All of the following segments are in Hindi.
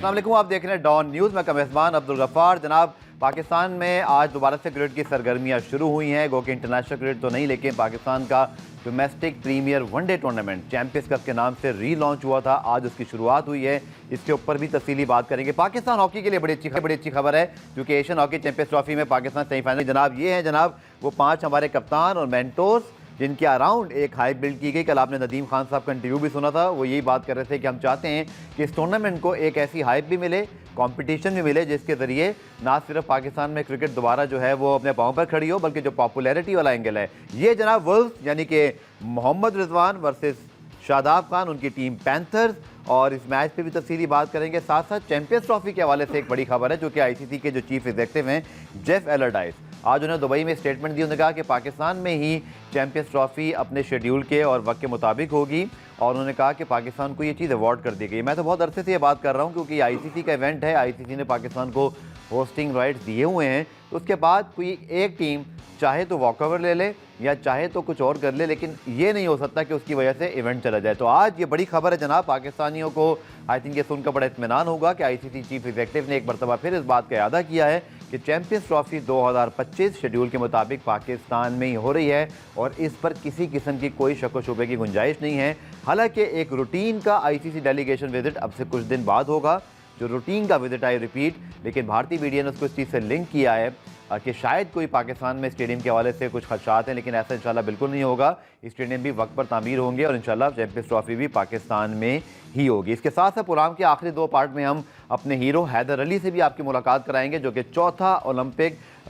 अस्सलाम वालेकुम, आप देख रहे हैं डॉन न्यूज़ में मेज़बान अब्दुल गफ्फार। जनाब, पाकिस्तान में आज दोबारा से क्रिकेट की सरगर्मियां शुरू हुई हैं। गो कि इंटरनेशनल क्रिकेट तो नहीं, लेकिन पाकिस्तान का domestic premier one day tournament champions cup के नाम से री-लॉन्च हुआ था। आज उसकी शुरुआत हुई है। इसके ऊपर भी तफसीली बात करेंगे। पाकिस्तान हॉकी के लिए बड़ी अच्छी खबर है, क्योंकि एशियन हॉकी चैंपियंस ट्रॉफी में पाकिस्तान सेमीफाइनल। जनाब ये हैं जनाब वो 5 हमारे कप्तान और मेंटोर्स जिनके अराउंड एक हाइप बिल्ड की गई। कल आपने नदीम खान साहब का इंटरव्यू भी सुना था, वो यही बात कर रहे थे कि हम चाहते हैं कि इस टूर्नामेंट को एक ऐसी हाइप भी मिले, कंपटीशन भी मिले, जिसके ज़रिए ना सिर्फ पाकिस्तान में क्रिकेट दोबारा जो है वो अपने पाँव पर खड़ी हो, बल्कि जो पॉपुलैरिटी वाला एंगल है ये जनाब वुल्व्स यानी कि मोहम्मद रिजवान वर्सेस शादाब खान, उनकी टीम पैंथर्स, और इस मैच पे भी तफसीली बात करेंगे। साथ साथ चैंपियंस ट्रॉफी के हवाले से एक बड़ी खबर है, जो कि आईसीसी के जो चीफ एग्जीक्यूटिव हैं जेफ एलरडाइस, आज उन्होंने दुबई में स्टेटमेंट दी। उन्होंने कहा कि पाकिस्तान में ही चैंपियंस ट्रॉफी अपने शेड्यूल के और वक्त के मुताबिक होगी, और उन्होंने कहा कि पाकिस्तान को ये चीज़ अवार्ड कर दी गई। मैं तो बहुत अरसे से ये बात कर रहा हूँ, क्योंकि आईसीसी का इवेंट है, आईसीसी ने पाकिस्तान को होस्टिंग राइट्स दिए हुए हैं। तो उसके बाद कोई एक टीम चाहे तो वॉकओवर ले ले या चाहे तो कुछ और कर ले, लेकिन ये नहीं हो सकता कि उसकी वजह से इवेंट चला जाए। तो आज ये बड़ी खबर है जनाब, पाकिस्तानियों को आई थिंक ये सुनकर बड़ा इत्मीनान होगा कि आईसीसी चीफ एग्जीक्यूटिव ने एक मरतबा फिर इस बात का इरादा किया है कि चैंपियंस ट्रॉफी 2025 शेड्यूल के मुताबिक पाकिस्तान में ही हो रही है, और इस पर किसी किस्म की कोई शक व शुबे की गुंजाइश नहीं है। हालांकि एक रूटीन का आईसीसी डेलीगेशन विजिट अब से कुछ दिन बाद होगा, जो रूटीन का विजिट आई रिपीट, लेकिन भारतीय मीडिया ने उसको इस चीज़ से लिंक किया है कि शायद कोई पाकिस्तान में स्टेडियम के हवाले से कुछ खदशात हैं, लेकिन ऐसा इंशाल्लाह बिल्कुल नहीं होगा। स्टेडियम भी वक्त पर तामीर होंगे और इंशाल्लाह चैंपियंस ट्रॉफी भी पाकिस्तान में ही होगी। इसके साथ साथ प्रोग्राम के आखिरी 2 पार्ट में हम अपने हीरो हैदर अली से भी आपकी मुलाकात कराएंगे, जो कि चौथा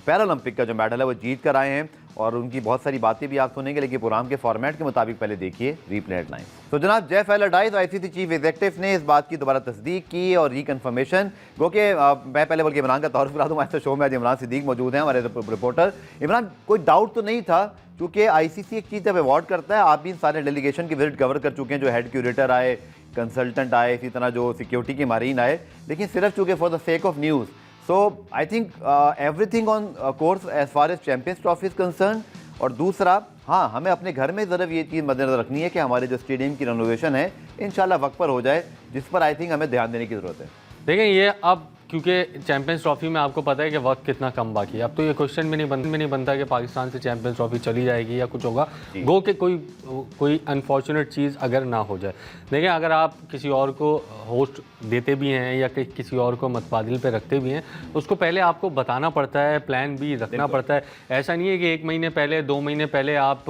पैरालंपिक का जो मेडल है वो जीत कर आए हैं, और उनकी बहुत सारी बातें भी आप सुनेंगे। लेकिन प्रोग्राम के फॉर्मेट के मुताबिक पहले देखिए रीप्ले हेडलाइन। तो जनाब जेफ एलरडाइस आईसीसी चीफ एग्जीक्यूटिव ने इस बात की दोबारा तस्दीक की और रिकन्फर्मेशन। गो कि मैं पहले बल्कि इमरान का तारुफ करा दूँ, हमारे शो में आज इमरान सिद्दीक मौजूद हैं, हमारे रिपोर्टर। इमरान, कोई डाउट तो नहीं था, क्योंकि आईसीसी एक चीज़ जब अवार्ड करता है, आप भी इन सारे डेलीगेशन की विजिट कवर कर चुके हैं, जो हेड क्यूरेटर आए, कंसल्टेंट आए, इसी तरह जो सिक्योरिटी के मारीन आए, लेकिन सिर्फ चूँकि for the sake of news. So I think everything on course as far as champions trophy is concern. और दूसरा, हाँ, हमें अपने घर में ज़रूर ये चीज़ मद्देनजर रखनी है कि हमारे जो स्टेडियम की रेनोवेशन है इंशाल्लाह वक्त पर हो जाए, जिस पर आई थिंक हमें ध्यान देने की ज़रूरत है। देखें, ये अब क्योंकि चैंपियंस ट्रॉफी में आपको पता है कि वक्त कितना कम बाकी है, अब तो ये क्वेश्चन भी नहीं बनता कि पाकिस्तान से चैंपियंस ट्रॉफी चली जाएगी या कुछ होगा। गो कि कोई अनफॉर्चुनेट चीज़ अगर ना हो जाए। देखें, अगर आप किसी और को होस्ट देते भी हैं या किसी और को मतबादिल पे रखते भी हैं, उसको पहले आपको बताना पड़ता है, प्लान भी रखना पड़ता है। ऐसा नहीं है कि 1 महीने पहले 2 महीने पहले आप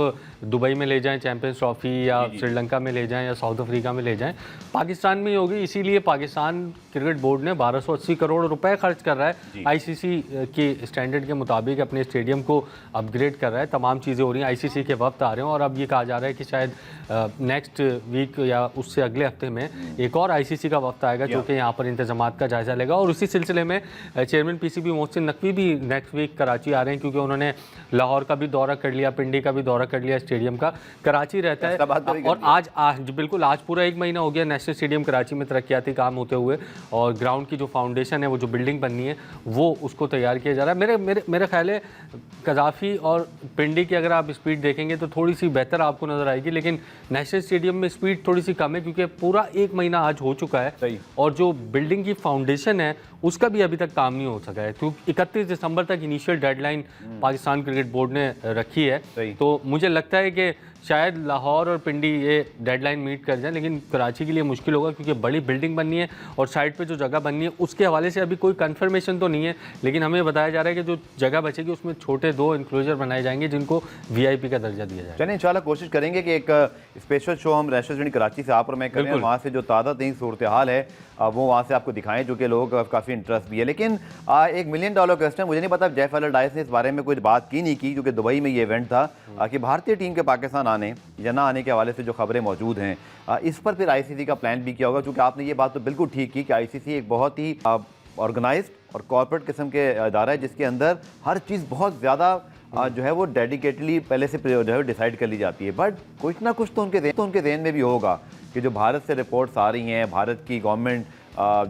दुबई में ले जाएं चैंपियंस ट्रॉफी, या श्रीलंका में ले जाएं या साउथ अफ्रीका में ले जाएं, पाकिस्तान में ही होगी। इसीलिए पाकिस्तान क्रिकेट बोर्ड ने 1280 करोड़ रुपए खर्च कर रहा है आईसीसी के स्टैंडर्ड के मुताबिक, अपने स्टेडियम को अपग्रेड कर रहा है। तमाम चीज़ें हो रही हैं, आईसीसी के वक्त आ रहे हैं, और अब ये कहा जा रहा है कि शायद नेक्स्ट वीक या उससे अगले हफ्ते में एक और आईसीसी का वक्त आएगा, जो कि यहाँ पर इंतजामात का जायजा लेगा। और उसी सिलसिले में चेयरमैन पीसीबी मोहसिन नकवी भी नेक्स्ट वीक कराची आ रहे हैं, क्योंकि उन्होंने लाहौर का भी दौरा कर लिया, पिंडी का भी दौरा कर लिया, स्टेडियम का। कराची रहता है, और आज बिल्कुल आज पूरा 1 महीना हो गया नेशनल स्टेडियम कराची में तरक्याती काम होते हुए, और ग्राउंड की जो फाउंडेशन है, वो जो बिल्डिंग बननी है, वो उसको तैयार किया जा रहा है। मेरे ख्याल है कज़ाफ़ी और पिंडी की अगर आप स्पीड देखेंगे तो थोड़ी सी बेहतर आपको नज़र आएगी, लेकिन नेशनल स्टेडियम में स्पीड थोड़ी सी कम है, क्योंकि पूरा 1 महीना आज हो चुका है, और जो बिल्डिंग की फाउंडेशन है उसका भी अभी तक काम नहीं हो सका है। तो 31 दिसंबर तक initial deadline Pakistan cricket board ने रखी है। तो मुझे लगता है कि शायद लाहौर और पिंडी ये डेडलाइन मीट कर जाए, लेकिन कराची के लिए मुश्किल होगा, क्योंकि बड़ी बिल्डिंग बननी है और साइड पे जो जगह बननी है उसके हवाले से अभी कोई कंफर्मेशन तो नहीं है, लेकिन हमें बताया जा रहा है कि जो जगह बचेगी उसमें छोटे 2 इंक्लोजर बनाए जाएंगे, जिनको वीआईपी का दर्जा दिया जाए। चलिए, इंशाल्लाह कोशिश करेंगे कि एक स्पेशल शो हम नेशनल कराची से आप और मैं करें, वहाँ से जो ताज़ा तरीन सूरत हाल है वो वहाँ से आपको दिखाएं, जो कि लोगों का काफ़ी इंटरेस्ट भी है। लेकिन $1 मिलियन क्वेश्चन, मुझे नहीं पता जेफ एलरडाइस ने इस बारे में कोई बात की नहीं की, क्योंकि दुबई में ये इवेंट था, कि भारतीय टीम के पाकिस्तान आने या ना आने के हवाले से जो खबरें मौजूद हैं, इस पर फिर आईसीसी का प्लान भी किया होगा। क्योंकि आपने ये बात तो बिल्कुल ठीक की कि आईसीसी एक बहुत ही ऑर्गेनाइज्ड और कॉर्पोरेट किस्म के अदारा है, जिसके अंदर हर चीज़ बहुत ज़्यादा जो है वो डेडिकेटली पहले से जो है डिसाइड कर ली जाती है। बट कुछ ना कुछ तो उनके ज़हन में भी होगा कि जो भारत से रिपोर्ट्स आ रही हैं, भारत की गवर्नमेंट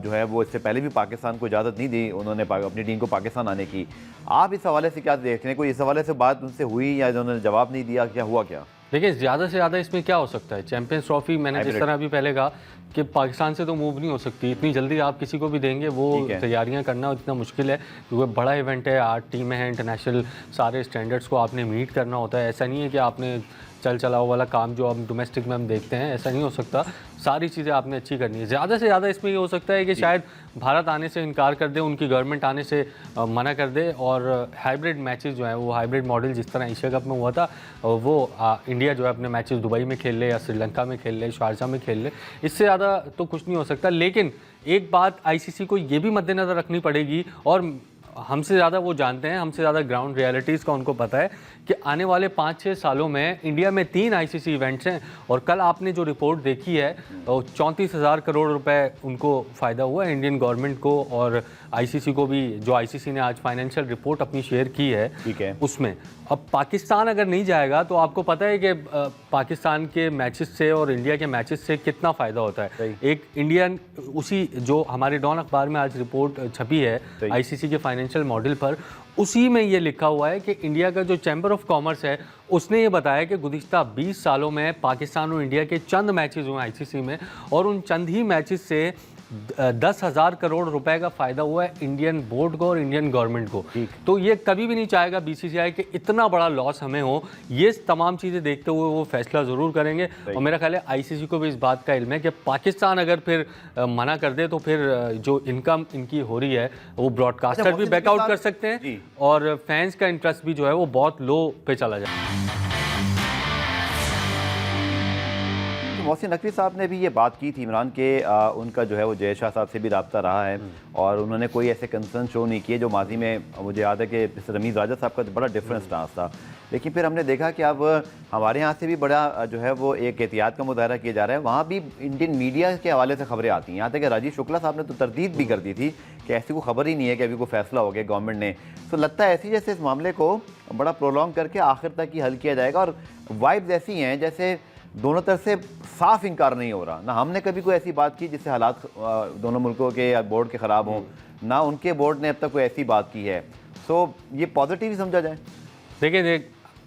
जो है वो इससे पहले भी पाकिस्तान को इजाज़त नहीं दी उन्होंने अपनी टीम को पाकिस्तान आने की। आप इस हवाले से क्या देखते हैं, कोई इस हवाले से बात उनसे हुई या उन्होंने जवाब नहीं दिया, क्या हुआ क्या? देखिए ज़्यादा से ज़्यादा इसमें क्या हो सकता है, चैंपियंस ट्रॉफी मैंने जिस तरह अभी पहले कहा कि पाकिस्तान से तो मूव नहीं हो सकती इतनी जल्दी, आप किसी को भी देंगे वो तैयारियां करना इतना मुश्किल है क्योंकि बड़ा इवेंट है, 8 टीमें हैं, इंटरनेशनल सारे स्टैंडर्ड्स को आपने मीट करना होता है। ऐसा नहीं है कि आपने चल चलाओ वाला काम जो हम डोमेस्टिक में हम देखते हैं, ऐसा नहीं हो सकता, सारी चीज़ें आपने अच्छी करनी है। ज़्यादा से ज़्यादा इसमें ये हो सकता है कि शायद भारत आने से इनकार कर दे, उनकी गवर्नमेंट आने से मना कर दे, और हाइब्रिड मैचेस जो हैं वो हाइब्रिड मॉडल जिस तरह एशिया कप में हुआ था वो इंडिया जो है अपने मैचेस दुबई में खेल ले या श्रीलंका में खेल ले, शारजा में खेल ले, इससे ज़्यादा तो कुछ नहीं हो सकता। लेकिन एक बात आईसीसी को ये भी मद्देनज़र रखनी पड़ेगी, और हमसे ज़्यादा वो जानते हैं, हमसे ज़्यादा ग्राउंड रियलिटीज़ का उनको पता है कि आने वाले 5-6 सालों में इंडिया में 3 आईसीसी इवेंट्स हैं, और कल आपने जो रिपोर्ट देखी है 34,000 करोड़ रुपए उनको फ़ायदा हुआ है इंडियन गवर्नमेंट को, और आईसीसी को भी, जो आईसीसी ने आज फाइनेंशियल रिपोर्ट अपनी शेयर की है, ठीक है, उसमें अब पाकिस्तान अगर नहीं जाएगा तो आपको पता है कि पाकिस्तान के मैचेस से और इंडिया के मैचेस से कितना फ़ायदा होता है। एक इंडियन, उसी जो हमारे डॉन अखबार में आज रिपोर्ट छपी है आईसीसी के फाइनेंशियल मॉडल पर, उसी में ये लिखा हुआ है कि इंडिया का जो चैम्बर ऑफ कॉमर्स है उसने ये बताया कि गुज़िश्ता 20 सालों में पाकिस्तान और इंडिया के चंद मैचेस हुए आईसीसी में, और उन चंद ही मैचेस से 10,000 करोड़ रुपए का फ़ायदा हुआ है इंडियन बोर्ड को और इंडियन गवर्नमेंट को। तो ये कभी भी नहीं चाहेगा बीसीसीआई कि इतना बड़ा लॉस हमें हो। ये तमाम चीज़ें देखते हुए वो फैसला ज़रूर करेंगे, और मेरा ख्याल है आईसीसी को भी इस बात का इल्म है कि पाकिस्तान अगर फिर मना कर दे तो फिर जो इनकम इनकी हो रही है वो ब्रॉडकास्टर भी बैकआउट कर सकते हैं, और फैंस का इंटरेस्ट भी जो है वो बहुत लो पे चला जाए। मोहसिन नकवी साहब ने भी ये बात की थी इमरान के, उनका जो है वो जय शाह साहब से भी रब्ता रहा है, और उन्होंने कोई ऐसे कंसर्न शो नहीं किए जो माजी में, मुझे याद है कि रमीज़ राजा साहब का बड़ा डिफरेंस स्टांस था। लेकिन फिर हमने देखा कि अब हमारे यहाँ से भी बड़ा जो है वो एक एहतियात का मुजाहरा किया जा रहा है, वहाँ भी इंडियन मीडिया के हवाले से खबरें आती हैं। यहाँ तक कि राजीव शुक्ला साहब ने तो तरदीद भी कर दी थी कि ऐसी कोई खबर ही नहीं है कि अभी कोई फैसला हो गया गवर्नमेंट ने। तो लगता है ऐसी जैसे इस मामले को बड़ा प्रोलॉन्ग करके आखिर तक ही हल किया जाएगा, और वाइब्स ऐसी हैं जैसे दोनों तरफ से साफ इनकार नहीं हो रहा। ना हमने कभी कोई ऐसी बात की जिससे हालात दोनों मुल्कों के या बोर्ड के ख़राब हों, ना उनके बोर्ड ने अब तक कोई ऐसी बात की है। सो ये पॉजिटिव ही समझा जाए। देखिए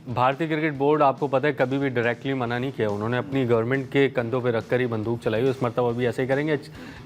भारतीय क्रिकेट बोर्ड, आपको पता है, कभी भी डायरेक्टली मना नहीं किया, उन्होंने अपनी गवर्नमेंट के कंधों पे रखकर ही बंदूक चलाई, उस मरतबा भी ऐसे ही करेंगे।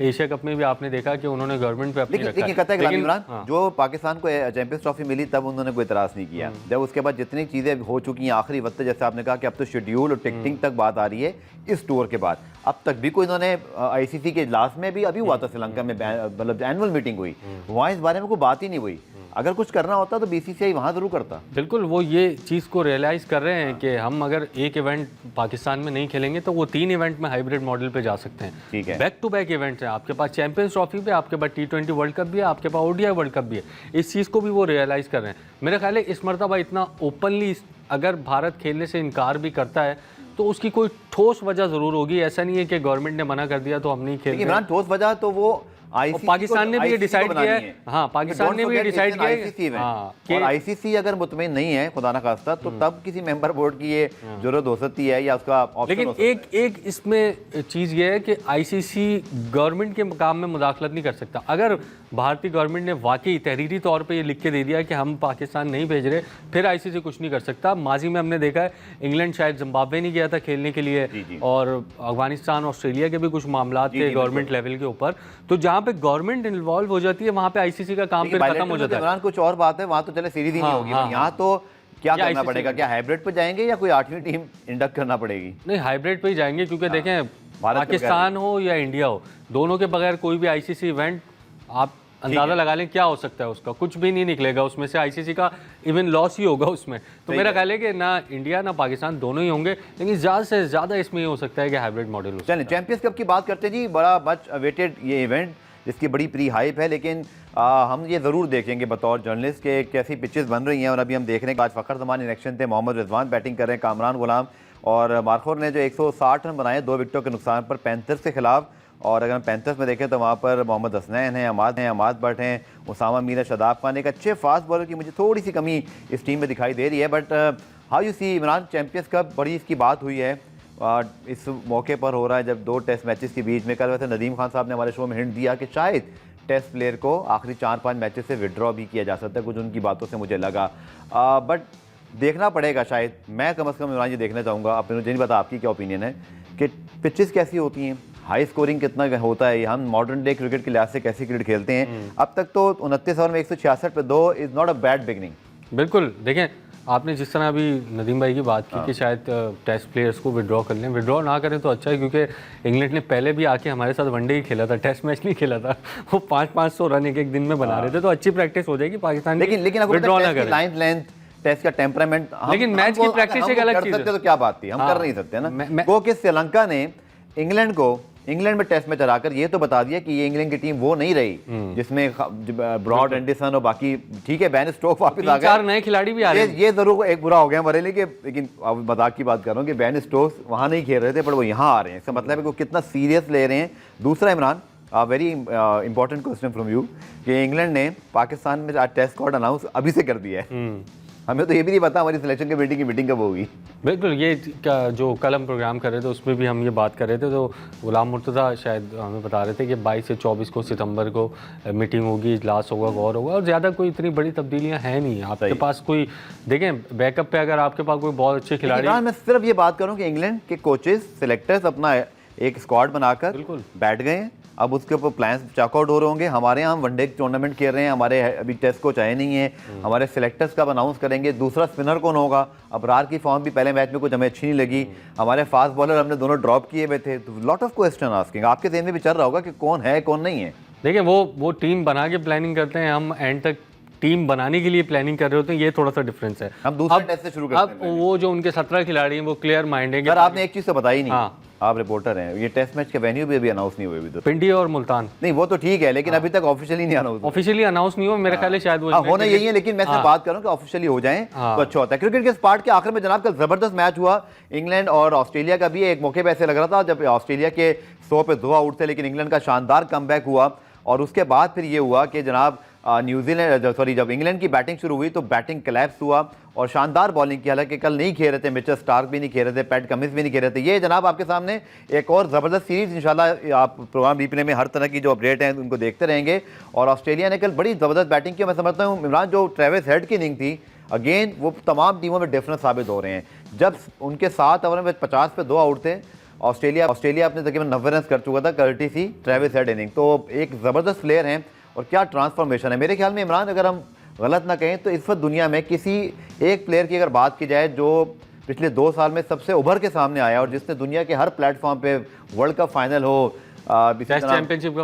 एशिया कप में भी आपने देखा कि उन्होंने गवर्नमेंट पे अपनी लेकिन जो पाकिस्तान को चैंपियंस ट्रॉफी मिली तब उन्होंने कोई इतराज़ नहीं किया। जब उसके बाद जितनी चीज़ें हो चुकी हैं आखिरी वक्त, जैसे आपने कहा कि अब तो शेड्यूल और टिकटिंग तक बात आ रही है इस टूर के बाद, अब तक भी कोई, इन्होंने आईसीसी के इजलास में भी अभी हुआ था श्रीलंका में, मतलब एनुअल मीटिंग हुई, वहाँ इस बारे में कोई बात ही नहीं हुई। अगर कुछ करना होता तो बीसीसीआई वहाँ ज़रूर करता। बिल्कुल, वो ये चीज़ को रियलाइज़ कर रहे हैं कि हम अगर एक इवेंट पाकिस्तान में नहीं खेलेंगे तो वो 3 इवेंट में हाइब्रिड मॉडल पे जा सकते हैं। ठीक है, बैक टू बैक इवेंट्स हैं, आपके पास चैंपियंस ट्रॉफी भी, आपके पास T20 वर्ल्ड कप भी है, आपके पास ओडीआई वर्ल्ड कप भी है। इस चीज़ को भी वो रियलाइज़ कर रहे हैं। मेरा ख्याल है इस मरतबा इतना ओपनली अगर भारत खेलने से इनकार भी करता है तो उसकी कोई ठोस वजह ज़रूर होगी। ऐसा नहीं है कि गवर्नमेंट ने मना कर दिया तो हम नहीं खेल रहे। इमरान, ठोस वजह तो वो पाकिस्तान ने भी ये डिसाइड किया है। हाँ, पाकिस्तान ने भी ये डिसाइड किया है। और आईसीसी अगर मुतमईन नहीं है खुदा ना खास्ता तो तब किसी मेंबर बोर्ड की ये जरूरत हो सकती है या उसका ऑप्शन। लेकिन एक इसमें चीज़ ये है कि आईसीसी गवर्नमेंट के काम में मुदाखलत नहीं कर सकता। अगर भारतीय गवर्नमेंट ने वाकई तहरीरी तौर पे ये लिख के दे दिया कि हम पाकिस्तान नहीं भेज रहे, फिर आईसीसी कुछ नहीं कर सकता। माजी में हमने देखा है इंग्लैंड शायद जिम्बाब्वे नहीं गया था खेलने के लिए, और अफगानिस्तान, ऑस्ट्रेलिया के भी भी कुछ मामला थे गवर्नमेंट लेवल के ऊपर। तो जहाँ पे गवर्नमेंट इन्वॉल्व हो जाती है वहाँ पे आईसीसी का काम फिर खत्म हो जाता है। इमरान, कुछ और बात है, वहाँ तो चले सीरीज ही नहीं होगी। यहाँ तो क्या करना पड़ेगा? क्या हाइब्रिड पे जाएंगे या कोई 8वीं टीम इंडक्ट करना पड़ेगी? नहीं, हाइब्रिड पे ही जाएंगे, क्योंकि देखें पाकिस्तान हो या इंडिया हो, दोनों के बगैर कोई भी आईसीसी इवेंट आप अंदाजा लगा लें क्या हो सकता है, उसका कुछ भी नहीं निकलेगा उसमें से, आईसीसी का इवन लॉस ही होगा उसमें। तो मेरा ख्याल है कि ना इंडिया ना पाकिस्तान दोनों ही होंगे, लेकिन ज़्यादा से ज़्यादा इसमें ये हो सकता है कि हाइब्रिड मॉडल हो। चलिए चैंपियंस कप की बात करते हैं जी। बड़ा मच अवेटेड ये इवेंट, जिसकी बड़ी प्री हाइप है, लेकिन हम ये ज़रूर देखेंगे बतौर जर्नलिस्ट के कैसी पिचेस बन रही हैं। और अभी हम देख रहे हैं कि आज फ़खर ज़मान इलेक्शन थे, मोहम्मद रिजवान बैटिंग कर रहे हैं, कामरान गुलाम और मार्खोर ने जो 160 रन बनाए 2 विकेटों के नुकसान पर पैंथर्स के खिलाफ। और अगर हम पैंथर्स में देखें तो वहाँ पर मोहम्मद हसनैन हैं, अमाद भट्ट हैं, उसामा मीर, शादाब खान। एक अच्छे फास्ट बॉलर की मुझे थोड़ी सी कमी इस टीम में दिखाई दे रही है। But how you see Imran, champions cup बड़ी इसकी बात हुई है, इस मौके पर हो रहा है जब 2 टेस्ट मैचेस के बीच में। कल वैसे नदीम खान साहब ने हमारे शो में हिंट दिया कि शायद टेस्ट प्लेयर को आखिरी 4-5 मैचेस से विड्रॉ भी किया जा सकता है, कुछ उनकी बातों से मुझे लगा। बट देखना पड़ेगा शायद, मैं कम से कम इमरान जी देखना चाहूँगा, आप मुझे नहीं पता आपकी क्या ओपिनियन है कि पिचेस कैसी होती हैं, हाई स्कोरिंग कितना होता है, हम मॉडर्न डे क्रिकेट के लिहाज से कैसी क्रिकेट खेलते हैं। अब तक तो 29 ओवर में 166 पे 2 is not a bad beginning. बिल्कुल, देखें आपने जिस तरह अभी नदीम भाई की बात की कि शायद टेस्ट प्लेयर्स को विड्रॉ कर लें, विड्रॉ ना करें तो अच्छा है, क्योंकि इंग्लैंड ने पहले भी आके हमारे साथ वनडे ही खेला था, टेस्ट मैच नहीं खेला था। वो 500 रन एक दिन में बना रहे थे, तो अच्छी प्रैक्टिस हो जाएगी पाकिस्तान की। लेकिन विड्रॉ ना करें, लाइन लेंथ, टेस्ट का टेम्परामेंट, लेकिन मैच की प्रैक्टिस एक अलग चीज है। तो क्या बात थी, हम कर नहीं सकते ना। वो कि श्रीलंका ने इंग्लैंड में टेस्ट मैच हराकर ये तो बता दिया कि ये इंग्लैंड की टीम वो नहीं रही जिसमें ब्रॉड, एंडरसन और बाकी, ठीक है बेन स्टोक्स वापस आ गए, 4 नए खिलाड़ी भी आ रहे हैं। ये जरूर एक बुरा हो गया हमारे लिए, लेकिन अब मजाक की बात कर रहा हूँ कि बेन स्टोक्स वहाँ नहीं खेल रहे थे पर वो यहाँ आ रहे हैं, इसका मतलब है कि वो कितना सीरियस ले रहे हैं। दूसरा Imran, very important question from you कि इंग्लैंड ने पाकिस्तान में आज टेस्ट स्क्वाड अनाउंस अभी से कर दिया है। हमें तो ये भी नहीं पता हमारी सिलेक्शन कमेटी की मीटिंग कब होगी। बिल्कुल, ये जो कल हम प्रोग्राम कर रहे थे उसमें भी हम ये बात कर रहे थे, तो गुलाम मुर्तज़ा शायद हमें बता रहे थे कि 22 से 24 को सितंबर को मीटिंग होगी, इजलास होगा, गौर होगा, और ज़्यादा कोई इतनी बड़ी तब्दीलियां हैं नहीं। आपके पास कोई, देखें बैकअप पे अगर आपके पास कोई बहुत अच्छे खिलाड़ी, मैं सिर्फ ये बात करूँ कि इंग्लैंड के कोचेस, सिलेक्टर्स अपना एक स्क्वाड बनाकर बिल्कुल बैठ गए हैं, अब उसके ऊपर प्लान्स चेकआउट हो रहे होंगे। हमारे यहाँ हम वनडे टूर्नामेंट खेल रहे हैं, हमारे अभी टेस्ट कोच आए नहीं है, हमारे सिलेक्टर्स कब अनाउंस करेंगे, दूसरा स्पिनर कौन होगा। अबरार की फॉर्म भी पहले मैच में कुछ हमें अच्छी नहीं लगी, हमारे फास्ट बॉलर हमने दोनों ड्रॉप किए हुए थे, तो लॉट ऑफ क्वेश्चन आस्किंग। आपके ज़हन में भी चल रहा होगा कि कौन है कौन नहीं है। देखिए वो टीम बना के प्लानिंग करते हैं, हम एंड तक टीम बनाने के लिए प्लानिंग कर रहे होते हैं, ये थोड़ा सा डिफरेंस है। हम दूसरे टेस्ट से शुरू करते हैं। अब वो जो उनके 17 खिलाड़ी हैं वो क्लियर माइंड है। सर आपने एक चीज़ तो बताई नहीं, हाँ। आप रिपोर्टर हैं, ये टेस्ट मैच के वेन्यू भी अभी अनाउंस नहीं हुए अभी तो। पिंडी और मुल्तान नहीं वो तो ठीक है, लेकिन अभी तक ऑफिशियली नहीं अनाउंस, ऑफिशियली अनाउंस नहीं हुआ, मेरे ख्याल है शायद वो होना यही है, लेकिन मैं सिर्फ बात करूं कि ऑफिशियली हो जाएं तो अच्छा होता है। क्रिकेट के इस पार्ट के आखिर में जनाब कल जबरदस्त मैच हुआ इंग्लैंड और ऑस्ट्रेलिया का भी। एक मौके पे ऐसे लग रहा था जब ऑस्ट्रेलिया के 100 पे 2 आउट थे, लेकिन इंग्लैंड का शानदार कमबैक हुआ, और उसके बाद फिर ये हुआ कि जनाब जब इंग्लैंड की बैटिंग शुरू हुई तो बैटिंग कोलैप्स हुआ और शानदार बॉलिंग की। हालांकि कल नहीं खेल रहे थे, मिचेल स्टार्क भी नहीं खेल रहे थे, पैट कमिंस भी नहीं खेल रहे थे। ये जनाब आपके सामने एक और ज़बरदस्त सीरीज़ इंशाल्लाह आप प्रोग्राम रिप्ले में हर तरह की जो अपडेट हैं उनको देखते रहेंगे। और ऑस्ट्रेलिया ने कल बड़ी ज़बरदस्त बैटिंग की। मैं समझता हूँ इमरान, जो ट्रेविस हेड की इनिंग थी अगेन वो तमाम टीमों में डिफरेंस साबित हो रहे हैं। जब उनके 7 ओवर में 50 पे 2 आउट थे, ऑस्ट्रेलिया अपने तकरीबन 90 रन कर चुका था, कर्टिसी ट्रेविस हेड इनिंग। तो एक ज़बरदस्त प्लेयर हैं और क्या ट्रांसफॉर्मेशन है। मेरे ख्याल में इमरान, अगर हम गलत ना कहें तो इस वक्त दुनिया में किसी एक प्लेयर की अगर बात की जाए जो पिछले 2 साल में सबसे उभर के सामने आया और जिसने दुनिया के हर प्लेटफॉर्म पे वर्ल्ड कप फाइनल हो, टेस्ट चैंपियनशिप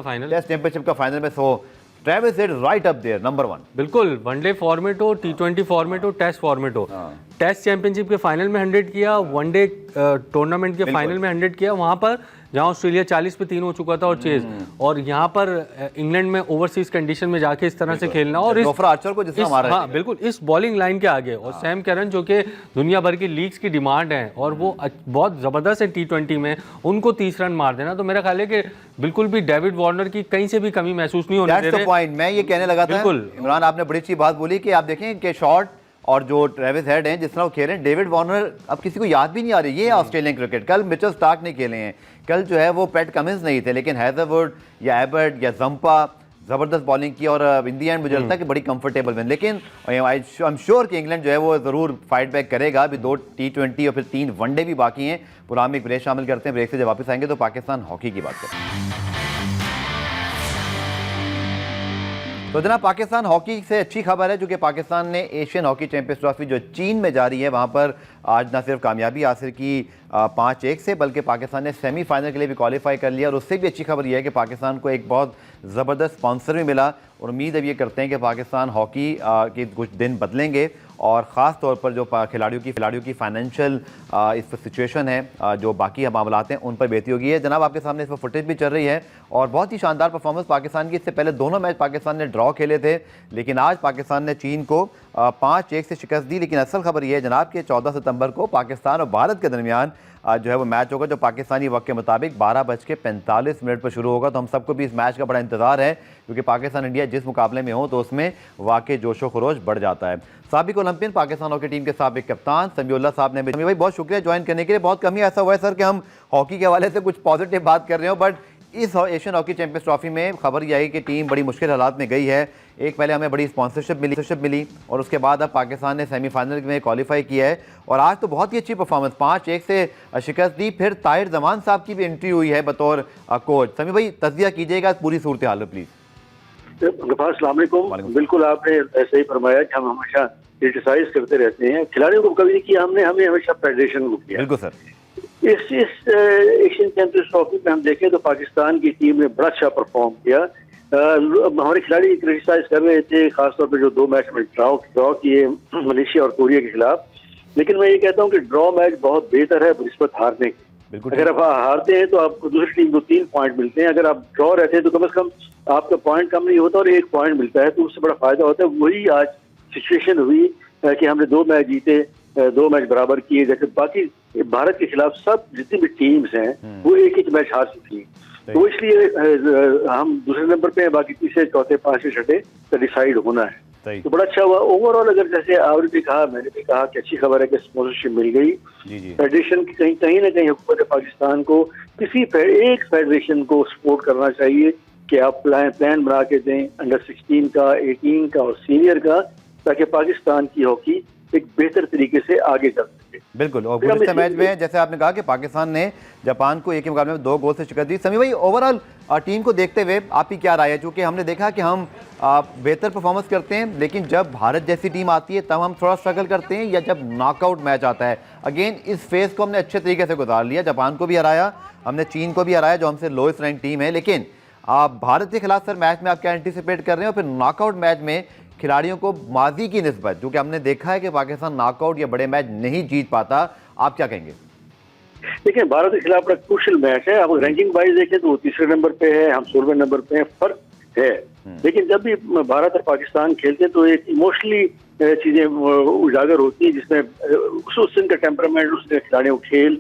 का फाइनल में हो, Travis Head right up there, number 1। बिल्कुल, वनडे फॉर्मेट हो, T20 फॉर्मेट हो, टेस्ट फॉर्मेट हो, टेस्ट चैंपियनशिप के फाइनल में 100 किया, वनडे टूर्नामेंट के फाइनल में 100 किया, वहां पर जहां ऑस्ट्रेलिया 40 पे 3 हो चुका था और चेज, और यहाँ पर इंग्लैंड में ओवरसीज कंडीशन में जाके इस तरह से खेलना, और हाँ बिल्कुल इस बॉलिंग लाइन के आगे, और सैम करन जो कि दुनिया भर की लीग्स की डिमांड है और वो बहुत ज़बरदस्त है T20 में, उनको 30 रन मार देना, तो मेरा ख्याल है कि बिल्कुल भी डेविड वार्नर की कहीं से भी कमी महसूस नहीं होने दे रहे। पॉइंट मैं ये कहने लगा था इमरान, आपने बड़ी अच्छी बात बोली कि आप देखें कि शॉट और जो ट्रेविस हेड हैं जिस तरह वो खेल रहे हैं, डेविड वार्नर अब किसी को याद भी नहीं आ रही। ये ऑस्ट्रेलियन क्रिकेट, कल मिचेल स्टार्क नहीं खेले हैं, कल जो है वो पैट कमिंस नहीं थे, लेकिन हैजरवुड या एबर्ट या जंपा ज़बरदस्त बॉलिंग की और इन दी एंड मुझे लगता है कि बड़ी कंफर्टेबल विन। लेकिन आई एम श्योर कि इंग्लैंड जो है वो ज़रूर फाइट बैक करेगा। अभी 2 T20 और फिर 3 वनडे भी बाकी हैं। पूरा हम एक ब्रेक शामिल करते हैं, ब्रेक से जब वापस आएंगे तो पाकिस्तान हॉकी की बात करते हैं। तो जनाब पाकिस्तान हॉकी से अच्छी खबर है, क्योंकि पाकिस्तान ने एशियन हॉकी चैंपियंस ट्रॉफी जो चीन में जारी है वहाँ पर आज न सिर्फ कामयाबी हासिल की 5-1 से, बल्कि पाकिस्तान ने सेमीफाइनल के लिए भी क्वालिफाई कर लिया। और उससे भी अच्छी खबर यह है कि पाकिस्तान को एक बहुत ज़बरदस्त स्पॉन्सर भी मिला, और उम्मीद अब ये करते हैं कि पाकिस्तान हॉकी के कुछ दिन बदलेंगे, और ख़ास तौर पर जो खिलाड़ियों की फाइनेंशियल इस पर सिचुएशन है, जो बाकी मामलात हैं उन पर बेहतरी होगी है। जनाब आपके सामने इस पर फुटेज भी चल रही है, और बहुत ही शानदार परफॉर्मेंस पाकिस्तान की। इससे पहले दोनों मैच पाकिस्तान ने ड्रॉ खेले थे, लेकिन आज पाकिस्तान ने चीन को 5-1 से शिकस्त दी। लेकिन असल खबर यह है जनाब कि 14 सितंबर को पाकिस्तान और भारत के दरमियान जो है वो मैच होगा, जो पाकिस्तानी वक्त के मुताबिक 12:45 पर शुरू होगा। तो हम सबको भी इस मैच का बड़ा इंतजार है, क्योंकि पाकिस्तान इंडिया जिस मुकाबले में हो तो उसमें वाकई जोशो खरोश बढ़ जाता है। साबिक ओलंपियन पाकिस्तान हॉकी टीम के साबिक कप्तान समीउल्लाह साहब ने भी, भाई बहुत शुक्रिया ज्वाइन करने के लिए। बहुत कमी ऐसा हुआ है सर कि हम हॉकी के हवाले से कुछ पॉजिटिव बात कर रहे हो, बट इस एशियन हॉकी चैंपियंस ट्रॉफी में खबर यह है कि टीम बड़ी मुश्किल हालात में गई है। एक पहले हमें बड़ी स्पॉन्सरशिप मिली और उसके बाद अब पाकिस्तान ने सेमीफाइनल में क्वालिफाई किया है और आज तो बहुत ही अच्छी परफॉर्मेंस 5-1 से शिकस्त दी। फिर ताहिर जमान साहब की भी एंट्री हुई है बतौर कोच। समी भाई तज्जिया कीजिएगा पूरी सूरत हाल में प्लीज़। अस्सलाम वालेकुम। बिल्कुल आपने सही फरमाया कि हम हमेशा क्रिटिसाइज करते रहते हैं, खिलाड़ियों को कभी नहीं किया हमने, हमें हमेशा फेडरेशन को किया। बिल्कुल सर। इस एशियन चैंपियंस ट्रॉफी में हम देखें तो पाकिस्तान की टीम ने बड़ा अच्छा परफॉर्म किया। हमारे खिलाड़ी क्रिटिसाइज कर रहे थे खासतौर पर जो 2 मैच में ड्रॉ किए मलेशिया और कोरिया के खिलाफ, लेकिन मैं ये कहता हूँ कि ड्रॉ मैच बहुत बेहतर है बनिस्बत हारने की। अगर आप हारते हैं तो आपको दूसरी टीम को 3 पॉइंट मिलते हैं, अगर आप ड्रॉ रहते हैं तो कम से कम आपका पॉइंट कम नहीं होता और 1 पॉइंट मिलता है, तो उससे बड़ा फायदा होता है। वही आज सिचुएशन हुई कि हमने 2 मैच जीते, 2 मैच बराबर किए, जैसे बाकी भारत के खिलाफ सब जितनी भी टीम्स हैं वो 1-1 मैच हार चुकी हैं। तो इसलिए हम दूसरे नंबर पे हैं, बाकी तीसरे चौथे पांचवें छठे का डिसाइड होना है। तो बड़ा अच्छा हुआ ओवरऑल। अगर जैसे आपने भी कहा मैंने भी कहा कि अच्छी खबर है कि स्पॉन्सरशिप मिल गई। फेडरेशन की कहीं ना कहीं हुकूमत पाकिस्तान को किसी एक फेडरेशन को सपोर्ट करना चाहिए कि आप प्लान बना के दें अंडर 16 का, 18 का और सीनियर का, ताकि पाकिस्तान की हॉकी एक बेहतर तरीके से आगे चल सके। बिल्कुल। और गुज़िश्ता मैच में जैसे आपने कहा कि पाकिस्तान ने जापान को 1 के मुकाबले में 2 गोल से शिकस्त दी। समी भाई ओवरऑल टीम को देखते हुए आपकी क्या राय है? चूँकि हमने देखा कि हम बेहतर परफॉर्मेंस करते हैं, लेकिन जब भारत जैसी टीम आती है तब हम थोड़ा स्ट्रगल करते हैं, या जब नॉकआउट मैच आता है। अगेन इस फेज को हमने अच्छे तरीके से गुजार लिया, जापान को भी हराया, हमने चीन को भी हराया जो हमसे लोएस्ट रैंक टीम है, लेकिन आप भारत के खिलाफ सर मैच में आप क्या एंटिसिपेट कर रहे हैं? और फिर नॉकआउट मैच में खिलाड़ियों को माजी की निस्बत, जो कि हमने देखा है कि पाकिस्तान नॉकआउट या बड़े मैच नहीं जीत पाता, आप क्या कहेंगे? देखिए भारत के खिलाफ बड़ा क्रूशियल मैच है। अब रैंकिंग वाइज देखें तो वो तीसरे नंबर पे है, हम 16वें नंबर पे हैं, फर्क है। लेकिन जब भी भारत और पाकिस्तान खेलते हैं तो एक इमोशनली चीजें उजागर होती है, जिसमें उस दिन का टेम्परामेंट, उस दिन खिलाड़ियों खेल,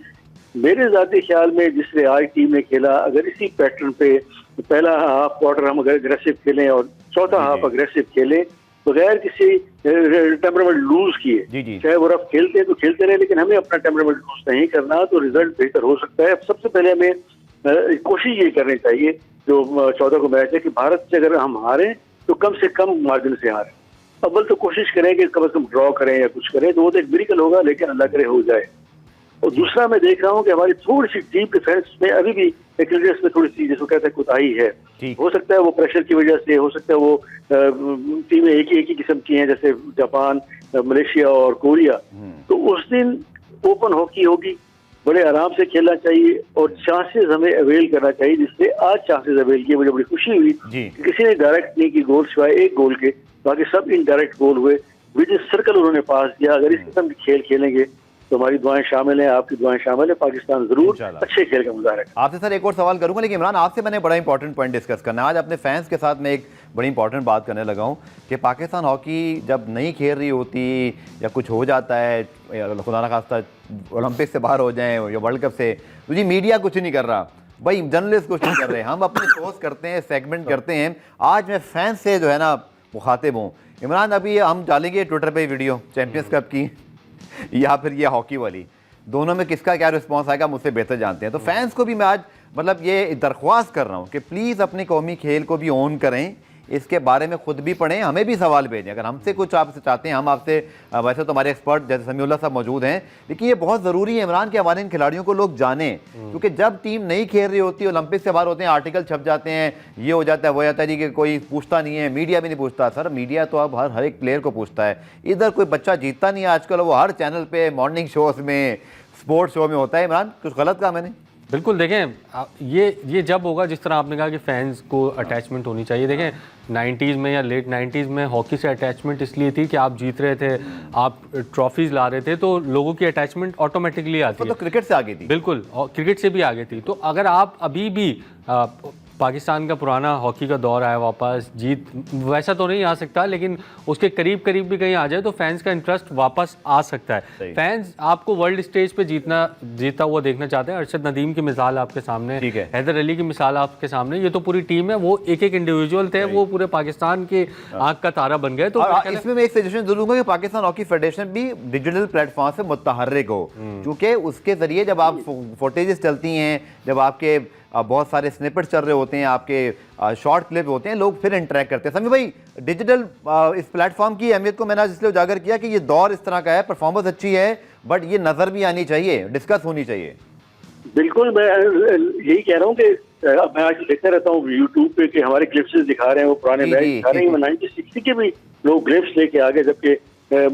मेरे ज़ाती ख्याल में जिस तरह आज टीम ने खेला, अगर इसी पैटर्न पे पहला हाफ क्वार्टर हम अगर अग्रेसिव खेलें और चौथा हाफ अग्रेसिव खेलें बगैर किसी टेम्परामेंट लूज किए, चाहे वो रफ खेलते हैं तो खेलते रहे, लेकिन हमें अपना टेम्परामेंट लूज नहीं करना, तो रिजल्ट बेहतर हो सकता है। सबसे पहले हमें कोशिश ये करनी चाहिए जो 14 को मैच है कि भारत से अगर हम हारें तो कम से कम मार्जिन से हारें। अव्वल तो कोशिश करें कि कम से कम ड्रॉ करें या कुछ करें, तो वो तो एक मिरेकल होगा, लेकिन अल्लाह करे हो जाए। और दूसरा मैं देख रहा हूँ कि हमारी थोड़ी सी डीप डिफेंस में अभी भी एक्सपीरियंस में थोड़ी सी जिसको कहते हैं कोताही है। हो सकता है वो प्रेशर की वजह से, हो सकता है वो टीमें एक ही किस्म की हैं जैसे जापान, मलेशिया और कोरिया। तो उस दिन ओपन हॉकी होगी, बड़े आराम से खेलना चाहिए और चांसेस हमें अवेल करना चाहिए, जिससे आज चांसेस अवेल किए। मुझे बड़ी खुशी हुई कि किसी ने डायरेक्ट नहीं की गोल सिवाय 1 गोल के, बाकी सब इनडायरेक्ट गोल हुए, विद सर्कल उन्होंने पास किया। अगर इस किस्म के खेल खेलेंगे तो हमारी दुआएं शामिल हैं, आपकी दुआएं शामिल है, पाकिस्तान जरूर अच्छे खेल का मुजाहरा है। आपसे सर एक और सवाल करूंगा, लेकिन इमरान आपसे मैंने बड़ा इंपॉर्टेंट पॉइंट डिस्कस करना है। आज अपने फैंस के साथ मैं एक बड़ी इंपॉर्टेंट बात करने लगा हूं कि पाकिस्तान हॉकी जब नहीं खेल रही होती या कुछ हो जाता है, खुदा ना खास्ता ओलंपिक से बाहर हो जाएं या वर्ल्ड कप से, तो जी मीडिया कुछ नहीं कर रहा भाई, जर्नलिस्ट कुछ नहीं कर रहे, हम अपने शोज करते हैं, सेगमेंट करते हैं। आज मैं फैंस से जो है ना मुखातिब हूँ। इमरान अभी हम डालेंगे ट्विटर पर वीडियो चैंपियंस कप की या फिर ये हॉकी वाली, दोनों में किसका क्या रिस्पांस आएगा मुझसे बेहतर जानते हैं। तो फैंस को भी मैं आज मतलब ये दरख्वास्त कर रहा हूँ कि प्लीज़ अपने कौमी खेल को भी ऑन करें, इसके बारे में खुद भी पढ़ें, हमें भी सवाल भेजें। अगर हमसे कुछ आपसे चाहते हैं, हम आपसे वैसे तो हमारे एक्सपर्ट जैसे समीउल्लाह साहब मौजूद हैं, लेकिन ये बहुत ज़रूरी है इमरान कि हमारे इन खिलाड़ियों को लोग जानें, क्योंकि जब टीम नहीं खेल रही होती, ओलंपिक से बाहर होते हैं, आर्टिकल छप जाते हैं, ये हो जाता है वो जाता है जी कि कोई पूछता नहीं है, मीडिया भी नहीं पूछता। सर मीडिया तो अब हर एक प्लेयर को पूछता है, इधर कोई बच्चा जीतता नहीं है आजकल, वो हर चैनल पर मॉर्निंग शोज़ में, स्पोर्ट्स शो में होता है। इमरान कुछ गलत कहा मैंने? बिल्कुल, देखें ये जब होगा जिस तरह आपने कहा कि फैंस को अटैचमेंट होनी चाहिए। देखें 90s में या लेट 90s में हॉकी से अटैचमेंट इसलिए थी कि आप जीत रहे थे, आप ट्रॉफीज ला रहे थे, तो लोगों की अटैचमेंट ऑटोमेटिकली आती है। तो क्रिकेट से आगे थी, बिल्कुल, और क्रिकेट से भी आगे थी। तो अगर आप अभी भी पाकिस्तान का पुराना हॉकी का दौर आया वापस, जीत वैसा तो नहीं आ सकता, लेकिन उसके करीब करीब भी कहीं आ जाए तो फैंस का इंटरेस्ट वापस आ सकता है। फैंस आपको वर्ल्ड स्टेज पे जीता हुआ देखना चाहते हैं। अरशद नदीम की मिसाल आपके सामने, हैदर अली की मिसाल आपके सामने, ये तो पूरी टीम है, वो एक एक इंडिविजुअल थे, वो पूरे पाकिस्तान के आंख का तारा बन गए। तो इसमें मैं एक सजेशन जरूर दूंगा कि पाकिस्तान हॉकी फेडरेशन भी डिजिटल प्लेटफॉर्म से मुतहर्रिक हो, क्योंकि उसके जरिए जब आप फुटेजेस चलती हैं, जब आपके बहुत सारे स्निपेट्स चल रहे होते हैं, आपके शॉर्ट क्लिप होते हैं, लोग फिर इंटरेक्ट करते हैं। समी भाई, डिजिटल इस प्लेटफॉर्म की अहमियत को मैंने आज इसलिए उजागर किया कि ये दौर इस तरह का है, परफॉर्मेंस अच्छी है, बट ये नज़र भी आनी चाहिए, डिस्कस होनी चाहिए। बिल्कुल, मैं यही कह रहा हूँ कि मैं आज देखता रहता हूँ यूट्यूब पे कि हमारे क्लिप्स दिखा रहे हैं, वो पुराने मैच दिखा रहे हैं, 1960 के भी लोग क्लिप्स लेके आ गए, जबकि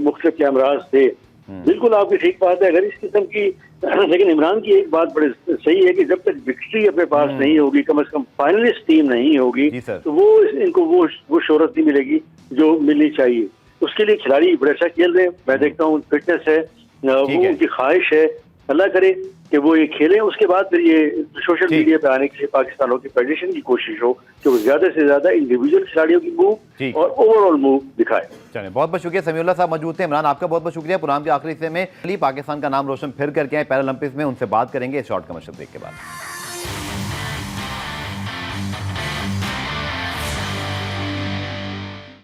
मुख्तलिफ कैमराज थे। बिल्कुल आपकी ठीक बात है। अगर इस किस्म की, लेकिन इमरान की एक बात बड़ी सही है कि जब तक विक्ट्री अपने पास नहीं होगी, कम से कम फाइनलिस्ट टीम नहीं होगी, तो वो इनको वो शोहरत नहीं मिलेगी जो मिलनी चाहिए। उसके लिए खिलाड़ी बड़ा अच्छा खेल रहे हैं, मैं देखता हूँ फिटनेस है, वो उनकी ख्वाहिश है, अल्लाह करे कि वो ये खेलें। उसके बाद फिर ये सोशल मीडिया पे आने के लिए पाकिस्तानों की फेडरेशन की कोशिश हो कि वो ज्यादा से ज्यादा इंडिविजुअल खिलाड़ियों की मूव और ओवरऑल मूव दिखाए। चलिए, बहुत बहुत शुक्रिया। समीउल्लाह साहब मौजूद थे। इमरान, आपका बहुत बहुत शुक्रिया। प्रोग्राम के आखिरी हिस्से में पाकिस्तान का नाम रोशन फिर करके आए पैरालंपिक्स में, उनसे बात करेंगे इस शॉर्ट कमर्शियल ब्रेक के बाद।